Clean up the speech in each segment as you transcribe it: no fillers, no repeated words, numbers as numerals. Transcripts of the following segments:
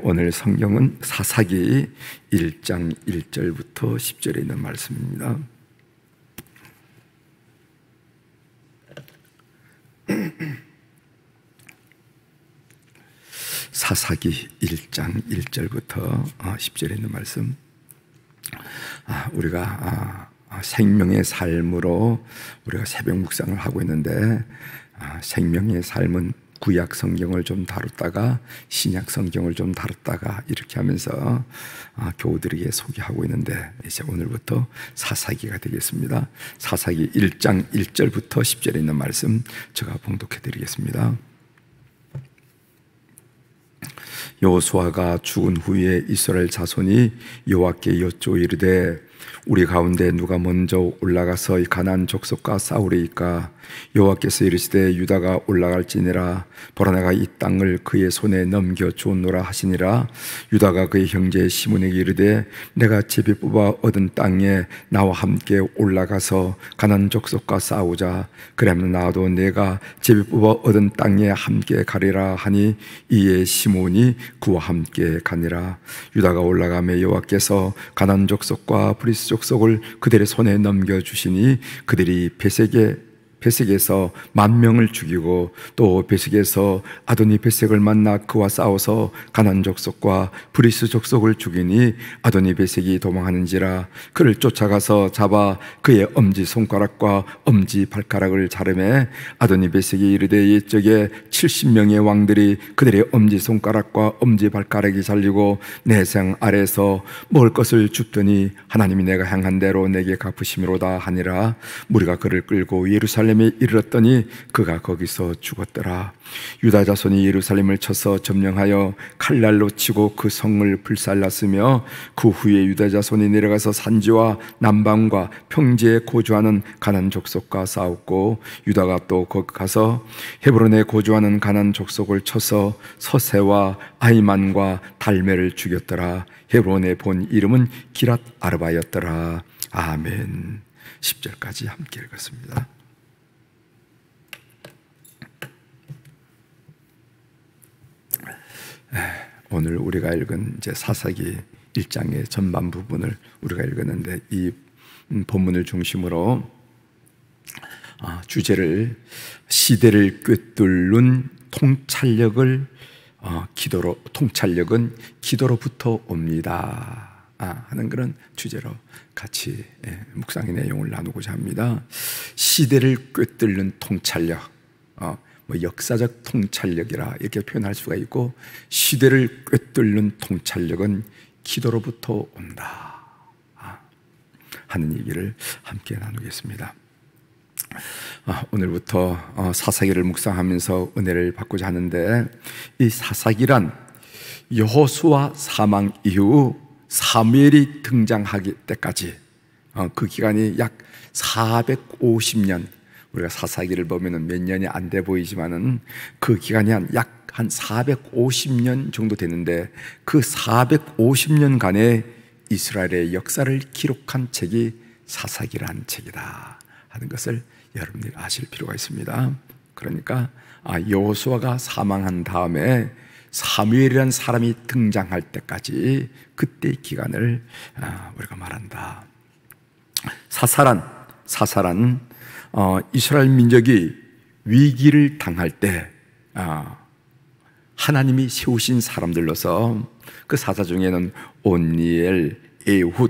오늘 성경은 사사기 1장 1절부터 10절에 있는 말씀입니다. 사사기 1장 1절부터 10절에 있는 말씀. 우리가 생명의 삶으로 우리가 새벽 묵상을 하고 있는데, 생명의 삶은 구약 성경을 좀 다뤘다가 신약 성경을 좀 다뤘다가 이렇게 하면서 교우들에게 소개하고 있는데, 이제 오늘부터 사사기가 되겠습니다. 사사기 1장 1절부터 10절에 있는 말씀 제가 봉독해 드리겠습니다. 여호수아가 죽은 후에 이스라엘 자손이 여호와께 여쭈어 이르되, 우리 가운데 누가 먼저 올라가서 이 가나안 족속과 싸우리이까? 여호와께서 이르시되, 유다가 올라갈지니라. 보라, 내가 이 땅을 그의 손에 넘겨 주었노라 하시니라. 유다가 그의 형제 시몬에게 이르되, 내가 제비 뽑아 얻은 땅에 나와 함께 올라가서 가나안 족속과 싸우자. 그러면 나도 내가 제비 뽑아 얻은 땅에 함께 가리라 하니, 이에 시몬이 그와 함께 가니라. 유다가 올라가매 여호와께서 가나안 족속과 브리스 족속을 그들의 손에 넘겨주시니, 그들이 베색에서 10,000명을 죽이고, 또 베색에서 아도니 베색을 만나 그와 싸워서 가나안 족속과 브리스 족속을 죽이니, 아도니 베색이 도망하는지라. 그를 쫓아가서 잡아 그의 엄지 손가락과 엄지 발가락을 자르매, 아도니 베색이 이르되, 옛적에 70명의 왕들이 그들의 엄지 손가락과 엄지 발가락이 잘리고 내 생 아래에서 먹을 것을 줍더니 하나님이 내가 향한 대로 내게 갚으심이로다 하니라. 무리가 그를 끌고 예루살렘에 이르렀더니 그가 거기서 죽었더라. 유다 자손이 예루살렘을 쳐서 점령하여 칼날로 치고 그 성을 불살랐으며, 그 후에 유다 자손이 내려가서 산지와 남방과 평지에 거주하는 가나안 족속과 싸웠고, 유다가 또 거기 가서 헤브론에 거주하는 가나안 족속을 쳐서 서세와 아히만과 달메를 죽였더라. 헤브론의 본 이름은 기랏 아르바였더라. 아멘. 10절까지 함께 읽었습니다. 오늘 우리가 읽은 이제 사사기 1장의 전반 부분을 우리가 읽었는데, 이 본문을 중심으로 주제를 시대를 꿰뚫는 통찰력을 통찰력은 기도로부터 옵니다 하는 그런 주제로 같이 묵상의 내용을 나누고자 합니다. 시대를 꿰뚫는 통찰력, 역사적 통찰력이라 이렇게 표현할 수가 있고, 시대를 꿰뚫는 통찰력은 기도로부터 온다 하는 얘기를 함께 나누겠습니다. 오늘부터 사사기를 묵상하면서 은혜를 받고자 하는데, 이 사사기란 여호수아 사망 이후 사무엘이 등장하기 때까지 그 기간이 약 450년, 우리가 사사기를 보면 몇 년이 안 돼 보이지만은 그 기간이 약 450년 정도 되는데, 그 450년간의 이스라엘의 역사를 기록한 책이 사사기란 책이다 하는 것을 여러분들이 아실 필요가 있습니다. 그러니까 여호수아가 사망한 다음에 사무엘이라는 사람이 등장할 때까지, 그때의 기간을 우리가 말한다. 사사란 이스라엘 민족이 위기를 당할 때 하나님이 세우신 사람들로서, 그 사사 중에는 온니엘, 에훗,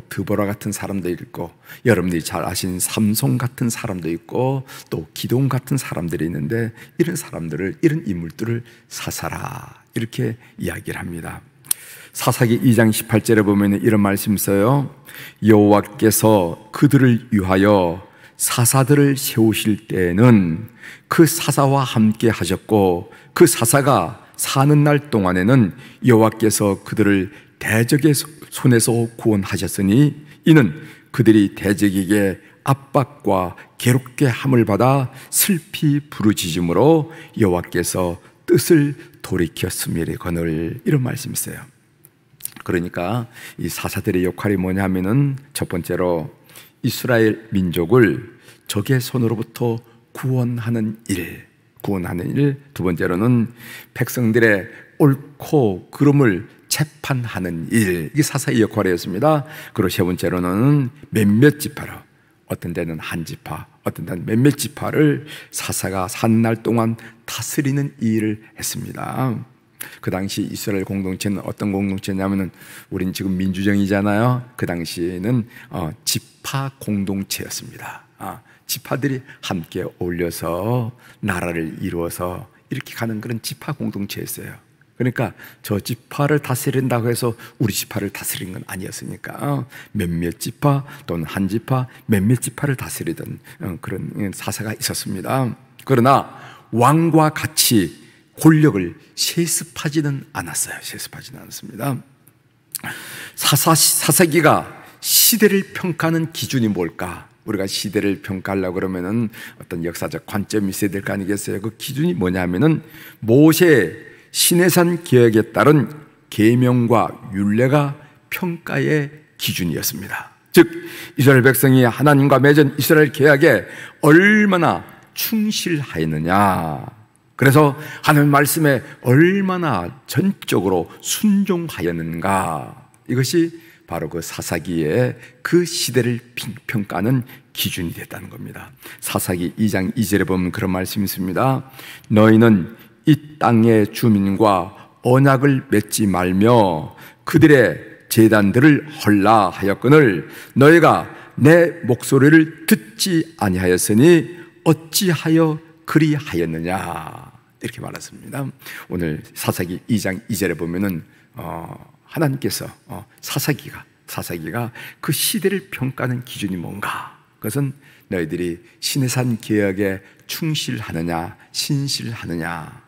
드보라 같은 사람도 있고, 여러분들이 잘 아신 삼손 같은 사람도 있고, 또 기드온 같은 사람들이 있는데, 이런 사람들을, 이런 인물들을 사사라 이렇게 이야기를 합니다. 사사기 2장 18절에 보면 이런 말씀 써요. 여호와께서 그들을 위하여 사사들을 세우실 때에는 그 사사와 함께 하셨고, 그 사사가 사는 날 동안에는 여호와께서 그들을 대적의 손에서 구원하셨으니, 이는 그들이 대적에게 압박과 괴롭게 함을 받아 슬피 부르짖음으로 여호와께서 뜻을 돌이켰음이거늘, 이런 말씀이 있어요. 그러니까 이 사사들의 역할이 뭐냐면은, 첫 번째로 이스라엘 민족을 적의 손으로부터 구원하는 일, 두 번째로는 백성들의 옳고 그름을 재판하는 일, 이게 사사의 역할이었습니다. 그리고 세 번째로는 몇몇 지파로, 어떤 데는 한 지파, 어떤 데는 몇몇 지파를 사사가 산 날 동안 다스리는 일을 했습니다. 그 당시 이스라엘 공동체는 어떤 공동체냐면은, 우린 지금 민주정이잖아요. 그 당시에는 지파 공동체였습니다. 지파들이 함께 어울려서 나라를 이루어서 이렇게 가는 그런 지파 공동체였어요. 그러니까 저 지파를 다스린다고 해서 우리 지파를 다스리는 건 아니었으니까 몇몇 지파 또는 한 지파, 몇몇 지파를 다스리던 그런 사사가 있었습니다. 그러나 왕과 같이 권력을 세습하지는 않았어요. 세습하지는 않았습니다. 사사기가 시대를 평가하는 기준이 뭘까? 우리가 시대를 평가하려고 그러면은 어떤 역사적 관점이 있어야 될 거 아니겠어요? 그 기준이 뭐냐면은 모세 시내산 계획에 따른 계명과 율례가 평가의 기준이었습니다. 즉 이스라엘 백성이 하나님과 맺은 이스라엘 계약에 얼마나 충실하였느냐, 그래서 하나님 말씀에 얼마나 전적으로 순종하였는가, 이것이 바로 그 사사기의 그 시대를 평가하는 기준이 됐다는 겁니다. 사사기 2장 2절에 보면 그런 말씀이 있습니다. 너희는 이 땅의 주민과 언약을 맺지 말며 그들의 제단들을 헐라 하였거늘 너희가 내 목소리를 듣지 아니하였으니 어찌하여 그리하였느냐, 이렇게 말했습니다. 오늘 사사기 2장 2절에 보면은 하나님께서 사사기가 그 시대를 평가하는 기준이 뭔가, 그것은 너희들이 시내산 계약에 충실하느냐 신실하느냐,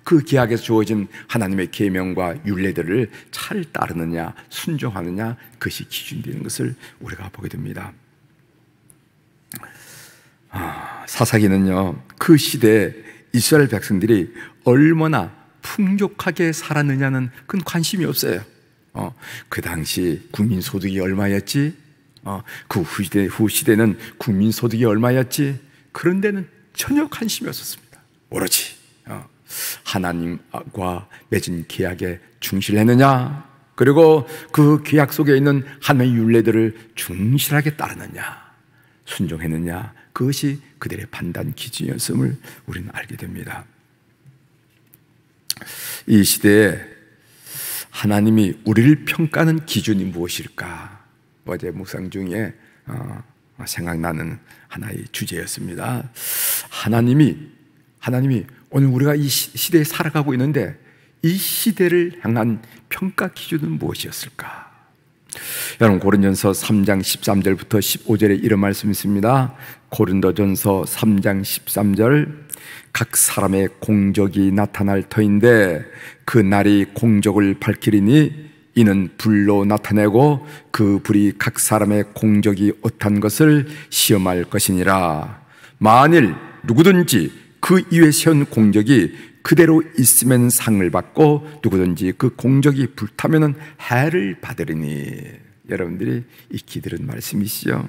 그 계약에서 주어진 하나님의 계명과 율례들을 잘 따르느냐 순종하느냐, 그것이 기준이 되는 것을 우리가 보게 됩니다. 사사기는요, 그 시대에 이스라엘 백성들이 얼마나 풍족하게 살았느냐는 그건 관심이 없어요. 그 당시 국민소득이 얼마였지? 그 후시대는 국민소득이 얼마였지? 그런 데는 전혀 관심이 없었습니다. 오로지 하나님과 맺은 계약에 충실했느냐, 그리고 그 계약 속에 있는 하나님의 율례들을 충실하게 따르느냐, 순종했느냐, 그것이 그들의 판단 기준이었음을 우리는 알게 됩니다. 이 시대에 하나님이 우리를 평가하는 기준이 무엇일까? 어제 묵상 중에 생각나는 하나의 주제였습니다. 하나님이 오늘 우리가 이 시대에 살아가고 있는데 이 시대를 향한 평가 기준은 무엇이었을까? 여러분, 고린도전서 3장 13절부터 15절에 이런 말씀이 있습니다. 고린도전서 3장 13절, 각 사람의 공적이 나타날 터인데 그 날이 공적을 밝히리니 이는 불로 나타내고 그 불이 각 사람의 공적이 어떤 것을 시험할 것이니라. 만일 누구든지 그 이외에 세운 공적이 그대로 있으면 상을 받고 누구든지 그 공적이 불타면 해를 받으리니. 여러분들이 익히 들은 말씀이시죠.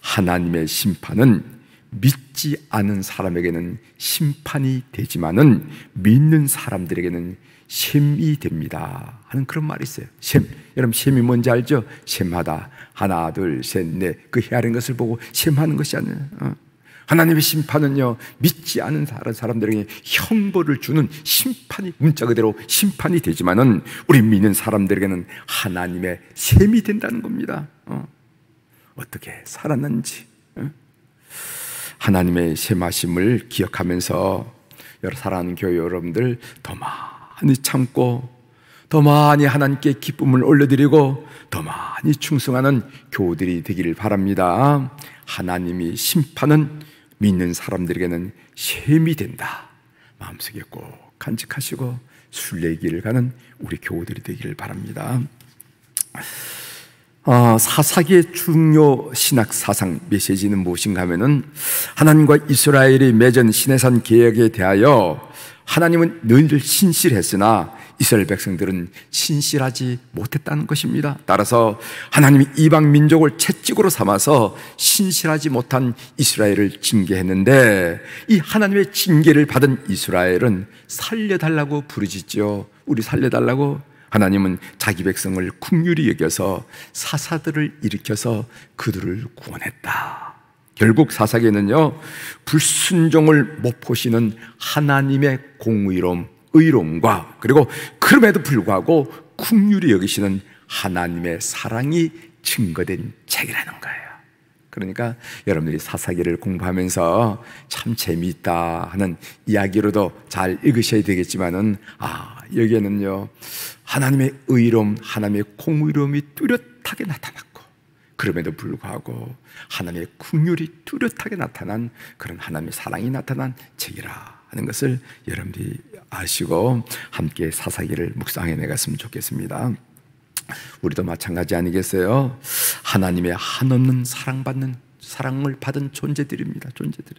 하나님의 심판은 믿지 않은 사람에게는 심판이 되지만은 믿는 사람들에게는 셈이 됩니다 하는 그런 말이 있어요. 셈, 여러분 셈이 뭔지 알죠? 셈하다, 하나 둘 셋 넷, 그 헤아린 것을 보고 셈하는 것이 아니에요. 하나님의 심판은요, 믿지 않은 사람들에게 형벌을 주는 심판이, 문자 그대로 심판이 되지만은 우리 믿는 사람들에게는 하나님의 셈이 된다는 겁니다. 어떻게 살았는지 하나님의 셈하심을 기억하면서 사랑하는 교회 여러분들 더 많이 참고 더 많이 하나님께 기쁨을 올려드리고 더 많이 충성하는 교우들이 되기를 바랍니다. 하나님이 심판은 믿는 사람들에게는 셈이 된다, 마음속에 꼭 간직하시고 순례길을 가는 우리 교우들이 되기를 바랍니다. 사사기의 중요 신학 사상 메시지는 무엇인가 하면은 하나님과 이스라엘이 맺은 시내산 계약에 대하여 하나님은 늘 신실했으나 이스라엘 백성들은 신실하지 못했다는 것입니다. 따라서 하나님이 이방 민족을 채찍으로 삼아서 신실하지 못한 이스라엘을 징계했는데, 이 하나님의 징계를 받은 이스라엘은 살려달라고 부르짖죠. 우리 살려달라고. 하나님은 자기 백성을 긍휼히 여겨서 사사들을 일으켜서 그들을 구원했다. 결국 사사기는요, 불순종을 못 보시는 하나님의 공의로움, 의로움과, 그리고 그럼에도 불구하고 긍휼히 여기시는 하나님의 사랑이 증거된 책이라는 거예요. 그러니까 여러분들이 사사기를 공부하면서 참 재미있다 하는 이야기로도 잘 읽으셔야 되겠지만은, 여기에는요, 하나님의 의로움, 하나님의 공의로움이 뚜렷하게 나타났고, 그럼에도 불구하고 하나님의 긍휼이 뚜렷하게 나타난 그런 하나님의 사랑이 나타난 책이라 하는 것을 여러분들이 아시고 함께 사사기를 묵상해 내갔으면 좋겠습니다. 우리도 마찬가지 아니겠어요? 하나님의 한없는 사랑을 받은 존재들입니다. 존재들.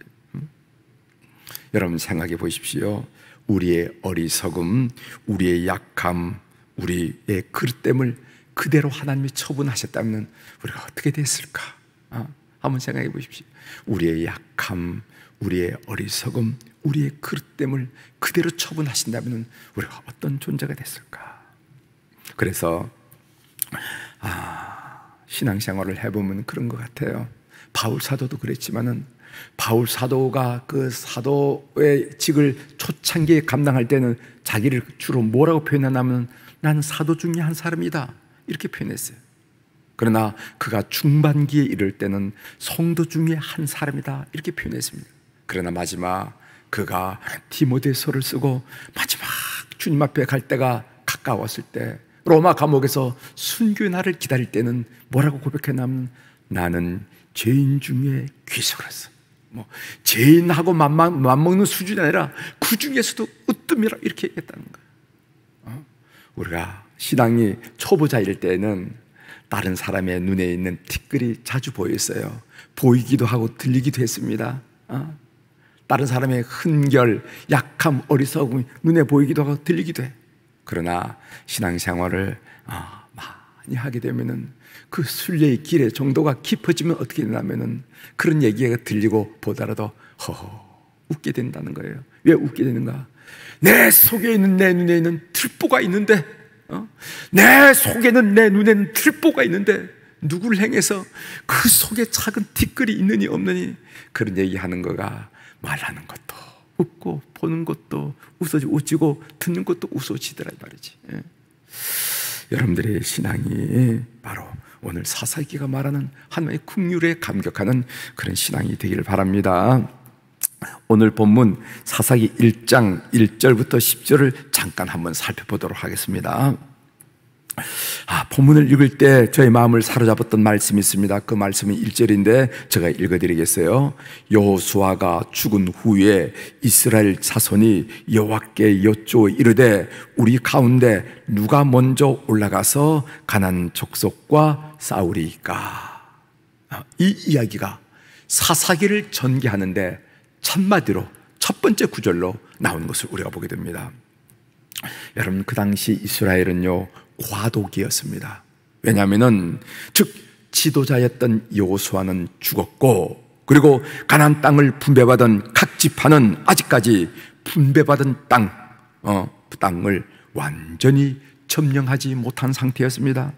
여러분 생각해 보십시오. 우리의 어리석음, 우리의 약함, 우리의 그릇됨을 그대로 하나님이 처분하셨다면 우리가 어떻게 됐을까? 한번 생각해 보십시오. 우리의 약함, 우리의 어리석음, 우리의 그릇됨을 그대로 처분하신다면 우리가 어떤 존재가 됐을까? 그래서 신앙생활을 해보면 그런 것 같아요. 바울 사도도 그랬지만은, 바울 사도가 그 사도의 직을 초창기에 감당할 때는 자기를 주로 뭐라고 표현하냐면, 나는 사도 중에 한 사람이다, 이렇게 표현했어요. 그러나 그가 중반기에 이를 때는 성도 중에 한 사람이다, 이렇게 표현했습니다. 그러나 마지막 그가 디모데서를 쓰고 마지막 주님 앞에 갈 때가 가까웠을 때, 로마 감옥에서 순교의 날을 기다릴 때는 뭐라고 고백했냐면, 나는 죄인 중에 귀속했어. 죄인하고 맞먹는 수준이 아니라 그 중에서도 으뜸이라, 이렇게 얘기했다는 거예요. 우리가 신앙이 초보자일 때는 다른 사람의 눈에 있는 티끌이 자주 보였어요. 보이기도 하고 들리기도 했습니다. 다른 사람의 흔결, 약함, 어리석음이 눈에 보이기도 하고 들리기도 해. 그러나 신앙생활을 많이 하게 되면은 그 순례의 길의 정도가 깊어지면 어떻게 되냐면은 그런 얘기가 들리고 보더라도 웃게 된다는 거예요. 왜 웃게 되는가? 내 속에 있는, 내 눈에 있는 들보가 있는데, 내 속에는, 내 눈에는 들보가 있는데 누구를 행해서 그 속에 작은 티끌이 있느니 없느니, 그런 얘기하는 거가 말하는 것도 웃고 보는 것도 웃어지고 듣는 것도 웃어지더라 이 말이지. 여러분들의 신앙이 바로 오늘 사사기가 말하는 하나님의 긍휼에 감격하는 그런 신앙이 되기를 바랍니다. 오늘 본문 사사기 1장 1절부터 10절을 잠깐 한번 살펴보도록 하겠습니다. 본문을 읽을 때 저의 마음을 사로잡았던 말씀이 있습니다. 그 말씀은 1절인데 제가 읽어드리겠어요. 여호수아가 죽은 후에 이스라엘 자손이 여호와께 여쭈어 이르되, 우리 가운데 누가 먼저 올라가서 가나안 족속과 싸우리이까? 이 이야기가 사사기를 전개하는데 첫마디로 첫 번째 구절로 나오는 것을 우리가 보게 됩니다. 여러분, 그 당시 이스라엘은요 과도기였습니다. 왜냐하면은 즉 지도자였던 여호수아는 죽었고, 그리고 가나안 땅을 분배받은 각 지파는 아직까지 분배받은 땅을 완전히 점령하지 못한 상태였습니다.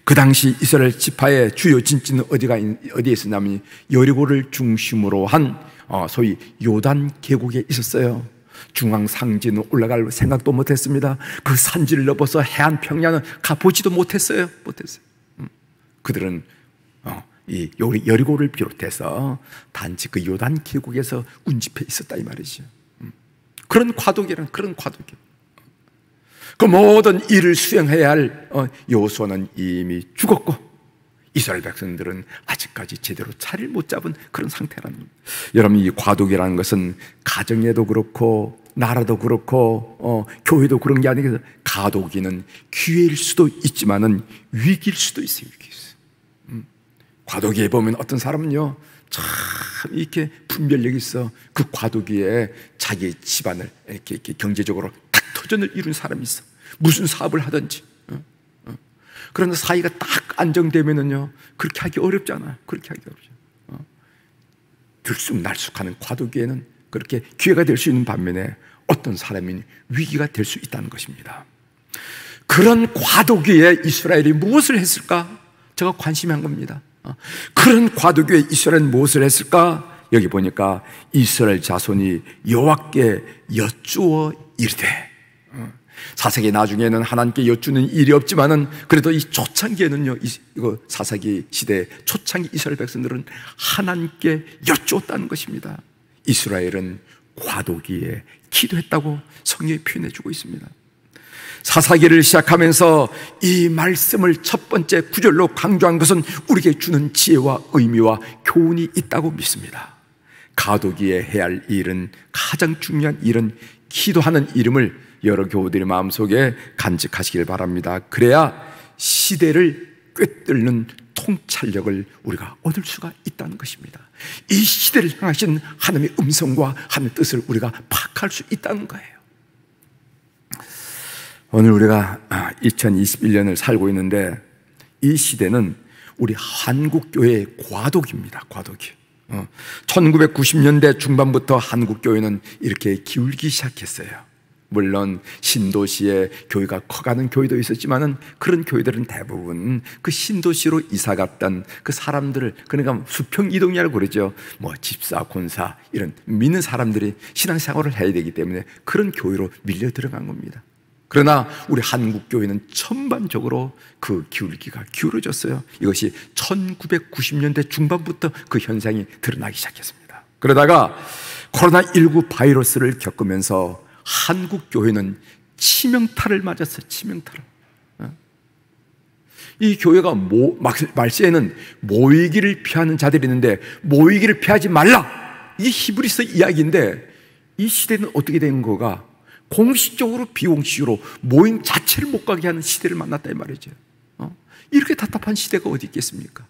그 당시 이스라엘 지파의 주요 진지는 어디에 있었냐면 여리고를 중심으로 한 소위 요단 계곡에 있었어요. 중앙 상지는 올라갈 생각도 못했습니다. 그 산지를 넘어서 해안 평야는 가보지도 못했어요. 그들은 이 여리고를 비롯해서 단지 그 요단 계곡에서 운집해 있었다 이 말이죠. 그런 과도기. 그 모든 일을 수행해야 할 여호수아는 이미 죽었고, 이스라엘 백성들은 아직까지 제대로 자리를 못 잡은 그런 상태라는 겁니다. 여러분, 이 과도기라는 것은 가정에도 그렇고 나라도 그렇고 교회도 그런 게 아니겠어요. 과도기는 기회일 수도 있지만은 위기일 수도 있어요. 과도기에 보면 어떤 사람은요 참 이렇게 분별력이 있어 그 과도기에 자기 집안을 이렇게 경제적으로 딱 터전을 이룬 사람이 있어. 무슨 사업을 하든지. 그러나 사이가 딱 안정되면은요, 그렇게 하기 어렵잖아. 그렇게 하기 어렵죠. 들쑥날쑥하는 과도기에는 그렇게 기회가 될 수 있는 반면에 어떤 사람이 위기가 될 수 있다는 것입니다. 그런 과도기에 이스라엘이 무엇을 했을까? 제가 관심이 한 겁니다. 그런 과도기에 이스라엘은 무엇을 했을까? 여기 보니까 이스라엘 자손이 여호와께 여쭈어 이르되, 사사기 나중에는 하나님께 여쭈는 일이 없지만은 그래도 이 초창기에는요, 이거 사사기 시대 초창기 이스라엘 백성들은 하나님께 여쭈었다는 것입니다. 이스라엘은 과도기에 기도했다고 성경이 표현해주고 있습니다. 사사기를 시작하면서 이 말씀을 첫 번째 구절로 강조한 것은 우리에게 주는 지혜와 의미와 교훈이 있다고 믿습니다. 과도기에 해야 할 일은, 가장 중요한 일은 기도하는 이름을 여러 교우들의 마음속에 간직하시길 바랍니다. 그래야 시대를 꿰뚫는 통찰력을 우리가 얻을 수가 있다는 것입니다. 이 시대를 향하신 하나님의 음성과 하나님의 뜻을 우리가 파악할 수 있다는 거예요. 오늘 우리가 2021년을 살고 있는데 이 시대는 우리 한국교회의 과도기입니다. 과도기. 1990년대 중반부터 한국교회는 이렇게 기울기 시작했어요. 물론 신도시에 교회가 커가는 교회도 있었지만은 그런 교회들은 대부분 그 신도시로 이사 갔던 그 사람들을, 그러니까 수평 이동이라고 그러죠. 뭐 집사, 권사 이런 믿는 사람들이 신앙생활을 해야 되기 때문에 그런 교회로 밀려 들어간 겁니다. 그러나 우리 한국 교회는 전반적으로 그 기울기가 기울어졌어요. 이것이 1990년대 중반부터 그 현상이 드러나기 시작했습니다. 그러다가 코로나19 바이러스를 겪으면서 한국 교회는 치명타를 맞았어요. 치명타를. 이 교회가 말세에는 모이기를 피하는 자들이 있는데 모이기를 피하지 말라, 이게 히브리서 이야기인데 이 시대는 어떻게 된 거가 공식적으로 비공식적으로 모임 자체를 못 가게 하는 시대를 만났다 이 말이죠. 이렇게 답답한 시대가 어디 있겠습니까?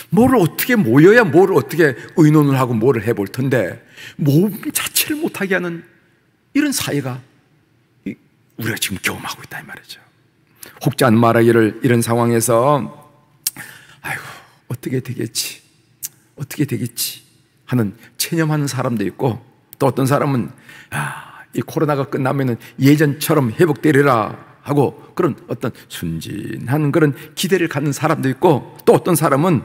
뭐를 어떻게 모여야 뭐를 어떻게 의논을 하고 뭐를 해볼 텐데 모임 자체를 못하게 하는 이런 사회가 우리가 지금 경험하고 있다 이 말이죠. 혹자는 말하기를 이런 상황에서 아이고 어떻게 되겠지 하는 체념하는 사람도 있고, 또 어떤 사람은 이 코로나가 끝나면은 예전처럼 회복되리라 하고 그런 어떤 순진한 그런 기대를 갖는 사람도 있고, 또 어떤 사람은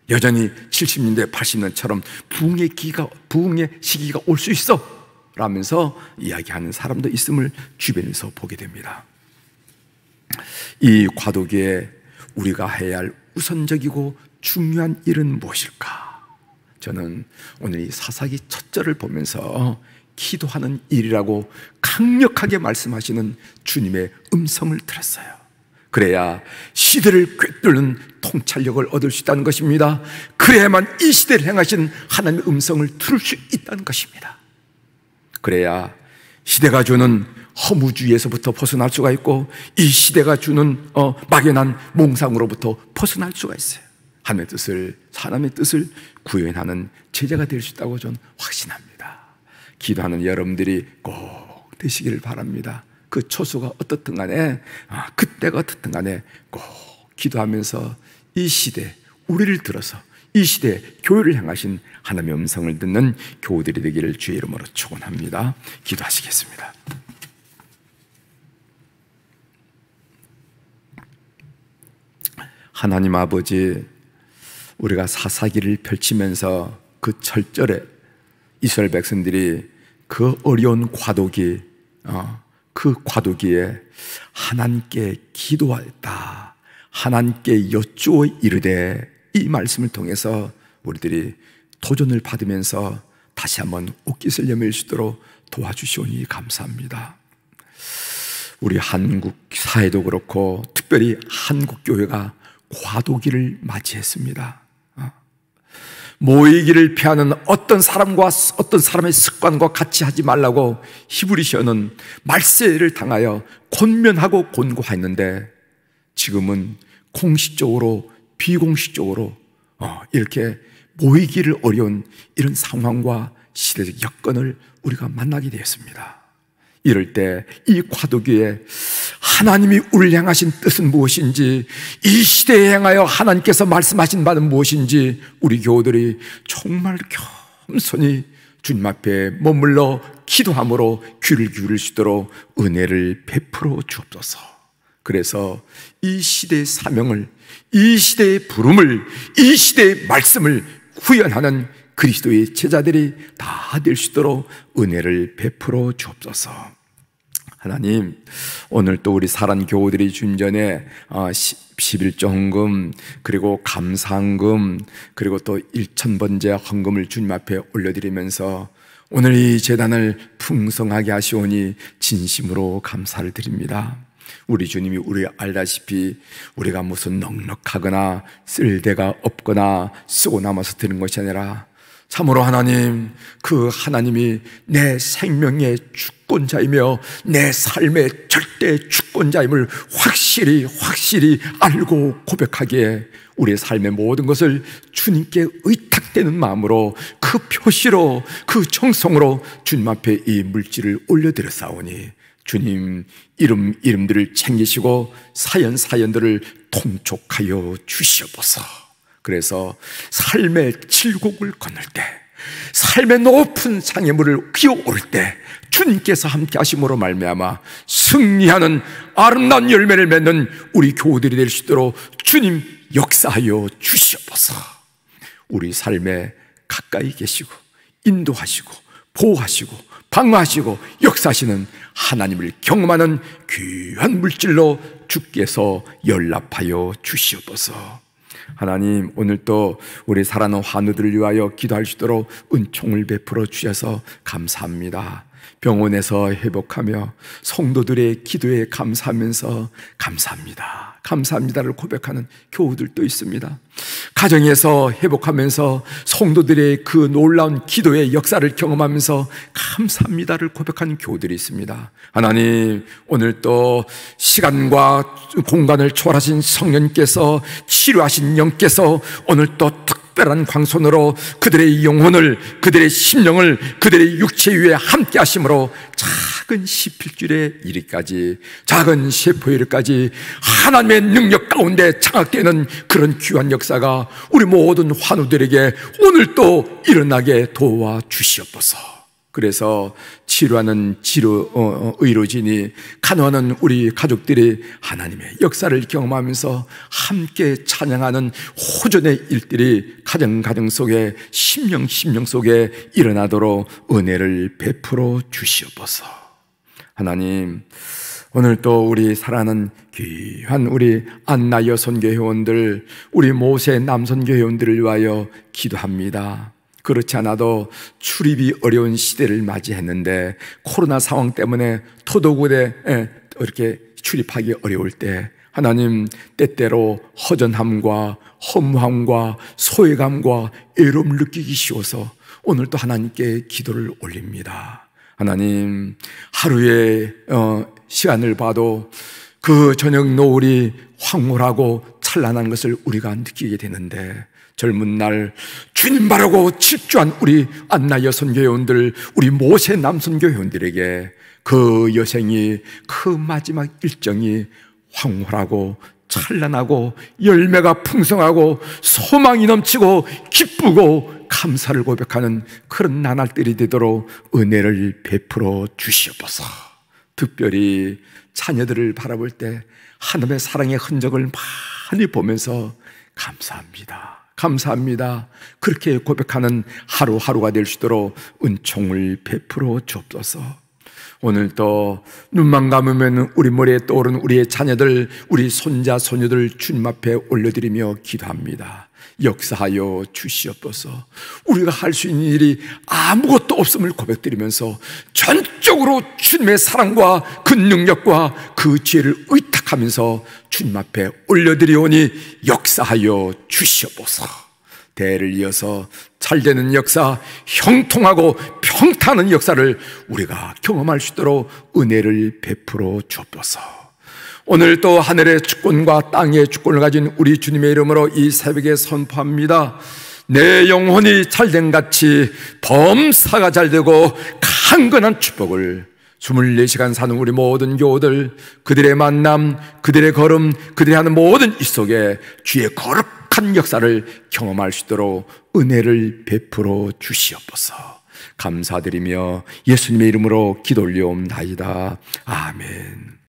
여전히 70년대 80년처럼 부흥의 시기가 올 수 있어 라면서 이야기하는 사람도 있음을 주변에서 보게 됩니다. 이 과도기에 우리가 해야 할 우선적이고 중요한 일은 무엇일까? 저는 오늘 이 사사기 첫 절을 보면서 기도하는 일이라고 강력하게 말씀하시는 주님의 음성을 들었어요. 그래야 시대를 꿰뚫는 통찰력을 얻을 수 있다는 것입니다. 그래야만 이 시대를 행하신 하나님의 음성을 들을 수 있다는 것입니다. 그래야 시대가 주는 허무주의에서부터 벗어날 수가 있고, 이 시대가 주는 막연한 몽상으로부터 벗어날 수가 있어요. 하나님의 뜻을 구현하는 제자가 될 수 있다고 저는 확신합니다. 기도하는 여러분들이 꼭 되시기를 바랍니다. 그 초소가 어떻든 간에, 그때가 어떻든 간에 꼭 기도하면서 이 시대, 우리를 들어서 이 시대 교회를 향하신 하나님의 음성을 듣는 교우들이 되기를 주의 이름으로 축원합니다. 기도하시겠습니다. 하나님 아버지, 우리가 사사기를 펼치면서 그 철절에 이스라엘 백성들이 그 어려운 과도기, 그 과도기에 하나님께 기도하였다, 하나님께 여쭈어 이르되, 이 말씀을 통해서 우리들이 도전을 받으면서 다시 한번 옷깃을 여밀 수 있도록 도와주시오니 감사합니다. 우리 한국 사회도 그렇고 특별히 한국 교회가 과도기를 맞이했습니다. 모이기를 피하는 어떤 사람의 습관과 같이 하지 말라고 히브리서는 말세를 당하여 권면하고 권고했는데, 지금은 공식적으로 비공식적으로 이렇게 모이기를 어려운 이런 상황과 시대적 여건을 우리가 만나게 되었습니다. 이럴 때 이 과도기에 하나님이 우리를 향하신 뜻은 무엇인지, 이 시대에 행하여 하나님께서 말씀하신 바는 무엇인지 우리 교우들이 정말 겸손히 주님 앞에 머물러 기도함으로 귀를 기울일 수 있도록 은혜를 베풀어 주옵소서. 그래서 이 시대의 사명을, 이 시대의 부름을, 이 시대의 말씀을 구현하는 그리스도의 제자들이 다 될 수 있도록 은혜를 베풀어 주옵소서. 하나님, 오늘 또 우리 사랑 교우들이 주님 전에 11조 헌금, 그리고 감사헌금, 그리고 또 1,000번째 헌금을 주님 앞에 올려드리면서 오늘 이 재단을 풍성하게 하시오니 진심으로 감사를 드립니다. 우리 주님이 우리 알다시피 우리가 무슨 넉넉하거나 쓸 데가 없거나 쓰고 남아서 드는 것이 아니라 참으로 하나님, 그 하나님이 내 생명의 주권자이며 내 삶의 절대 주권자임을 확실히 알고 고백하기에 우리의 삶의 모든 것을 주님께 의탁되는 마음으로, 그 표시로, 그 정성으로 주님 앞에 이 물질을 올려드렸사오니 주님, 이름들을 챙기시고 사연들을 통촉하여 주시옵소서. 그래서 삶의 칠곡을 건널 때, 삶의 높은 장애물을 기어오를 때 주님께서 함께 하심으로 말미암아 승리하는 아름다운 열매를 맺는 우리 교우들이 될 수 있도록 주님 역사하여 주시옵소서. 우리 삶에 가까이 계시고 인도하시고 보호하시고 방어하시고 역사하시는 하나님을 경험하는 귀한 물질로 주께서 연락하여 주시옵소서. 하나님, 오늘 또 우리 사랑하는 환우들을 위하여 기도할 수 있도록 은총을 베풀어 주셔서 감사합니다. 병원에서 회복하며 성도들의 기도에 감사하면서 감사합니다를 고백하는 교우들도 있습니다. 가정에서 회복하면서 성도들의 그 놀라운 기도의 역사를 경험하면서 감사합니다를 고백하는 교우들이 있습니다. 하나님, 오늘 또 시간과 공간을 초월하신 성령께서, 치료하신 영께서 오늘 또 특별한 광선으로 그들의 영혼을, 그들의 심령을, 그들의 육체 위에 함께 하심으로 작은 시필줄에 이르기까지, 작은 세포에 이르기까지 하나님의 능력 가운데 장악되는 그런 귀한 역사가 우리 모든 환우들에게 오늘 또 일어나게 도와 주시옵소서. 그래서 치료하는 의료진이, 간호하는 우리 가족들이 하나님의 역사를 경험하면서 함께 찬양하는 호전의 일들이 가정 속에, 심령 속에 일어나도록 은혜를 베풀어 주시옵소서. 하나님, 오늘 또 우리 사랑하는 귀한 우리 안나 여선교 회원들, 우리 모세 남선교 회원들을 위하여 기도합니다. 그렇지 않아도 출입이 어려운 시대를 맞이했는데 코로나 상황 때문에 토도군에 이렇게 출입하기 어려울 때 하나님, 때때로 허전함과 허무함과 소외감과 애로움을 느끼기 쉬워서 오늘 또 하나님께 기도를 올립니다. 하나님, 하루의 시간을 봐도 그 저녁 노을이 황홀하고 찬란한 것을 우리가 느끼게 되는데, 젊은 날 주님 바라고 집주한 우리 안나 여선교회원들, 우리 모세 남선교회원들에게 그 여생이, 그 마지막 일정이 황홀하고 찬란하고 열매가 풍성하고 소망이 넘치고 기쁘고 감사를 고백하는 그런 나날들이 되도록 은혜를 베풀어 주시옵소서. 특별히 자녀들을 바라볼 때 하나님의 사랑의 흔적을 많이 보면서 감사합니다. 그렇게 고백하는 하루하루가 될 수 있도록 은총을 베풀어 주옵소서. 오늘 또 눈만 감으면 우리 머리에 떠오르는 우리의 자녀들, 우리 손자 손녀들 주님 앞에 올려드리며 기도합니다. 역사하여 주시옵소서. 우리가 할 수 있는 일이 아무것도 없음을 고백드리면서 전적으로 주님의 사랑과 그 능력과 그 지혜를 의탁하면서 주님 앞에 올려드리오니 역사하여 주시옵소서. 대를 이어서 잘되는 역사, 형통하고 평탄한 역사를 우리가 경험할 수 있도록 은혜를 베풀어 주옵소서. 오늘 또 하늘의 주권과 땅의 주권을 가진 우리 주님의 이름으로 이 새벽에 선포합니다. 내 영혼이 잘된 같이 범사가 잘되고 강건한 축복을 24시간 사는 우리 모든 교우들, 그들의 만남, 그들의 걸음, 그들이 하는 모든 일 속에 주의 거룩한 역사를 경험할 수 있도록 은혜를 베풀어 주시옵소서. 감사드리며 예수님의 이름으로 기도 올리옵나이다. 아멘.